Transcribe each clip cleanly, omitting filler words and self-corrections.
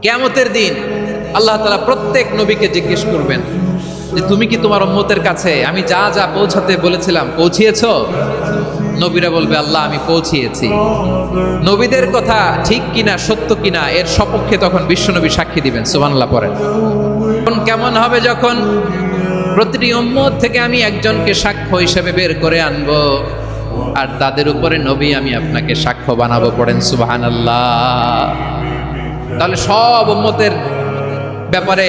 কিয়ামতের দিন আল্লাহ তাআলা প্রত্যেক নবীকে জিজ্ঞেস করবেন যে তুমি কি তোমার উম্মতের কাছে আমি যা যা পৌঁছাতে বলেছিলাম পৌঁছিয়েছো? নবীরা বলবে আল্লাহ আমি পৌঁছিয়েছি। নবীদের কথা ঠিক কিনা সত্য কিনা এর সপক্ষে তখন বিশ্বনবী সাক্ষী দিবেন। সুবহানাল্লাহ পড়েন। কেমন হবে যখন প্রতিটি উম্মত থেকে আমি একজনকে সাক্ষ্য হিসেবে বের করে আনবো আর তাদের উপরে নবী আমি আপনাকে সাক্ষ্য বানাবো। পড়েন সুবহানাল্লাহ। তাহলে সব উম্মতের ব্যাপারে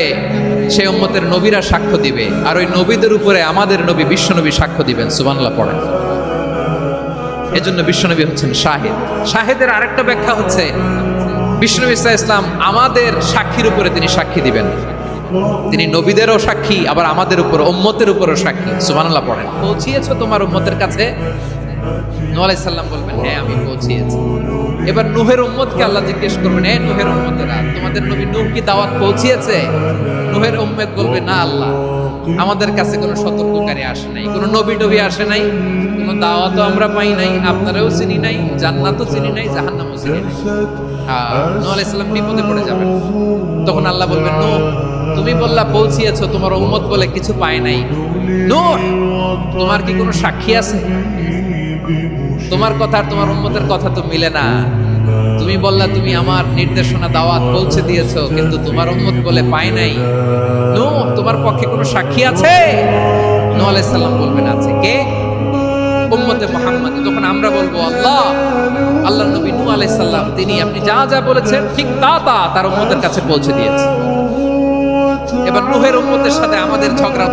সেই উম্মতের নবীরা সাক্ষ্য দিবে আর ওই নবীদের উপরে আমাদের নবী বিশ্বনবী সাক্ষ্য দিবেন। সুবহানাল্লাহ পড়েন। এজন্য বিশ্বনবী হচ্ছেন শাহিদ। শাহিদের আরেকটা ব্যাখ্যা হচ্ছে বিশ্বনবী সাল্লাল্লাহু আলাইহি ওয়াসাল্লাম আমাদের সাক্ষীর উপরে তিনি সাক্ষী দিবেন। তিনি নবীদেরও সাক্ষী আবার আমাদের উপর উম্মতের উপরও সাক্ষী। সুবহানাল্লাহ পড়েন। পৌঁছিয়েছো তোমার উম্মতের কাছে? নূহ আলাইহিস সালাম বলবেন হ্যাঁ আমি পৌঁছিয়েছি। এবার নূহের উম্মতকে আল্লাহ জিজ্ঞেস করবেন হে নূহের উম্মতেরা তোমাদের নবী নূহ কি দাওয়াত পৌঁছিয়েছে? নূহের উম্মত বলবে না আল্লাহ আমাদের কাছে কোনো সতর্ককারী আসে নাই, কোনো নবী টবি আসে নাই, কোনো দাওয়াতও আমরা পাই নাই, আপনারাও চিনি নাই, জান্নাতও চিনি নাই, জাহান্নামও চিনি নাই। নূহ আলাইহিস সালাম বিপদে পড়ে যাবেন। তখন আল্লাহ বলবেন নূহ তুমি বললা পৌঁছিয়েছো, তোমার উম্মত বলে কিছু পায় নাই। নূহ তোমার কি কোনো সাক্ষী আছে? তোমার কথা আর তোমার উম্মতের কথা তো মিলে না। তুমি বললা তুমি আমার নির্দেশনা দাওয়াত পৌঁছে দিয়েছো কিন্তু তোমার উম্মত বলে পায় নাই। নূহ তোমার পক্ষে কোনো সাক্ষী আছে? নূহ আলাইহিস সালাম বলবেন আছে। কে? উম্মতে মুহাম্মদ। তখন আমরা বলবো আল্লাহ আল্লাহর নবী নূহ আলাইহিস সালাম তিনি আপনি যা যা বলেছেন ঠিক তা তার উম্মতের কাছে পৌঁছে দিয়েছে। এবার নূহের উম্মতের সাথে আমাদের ঝগড়া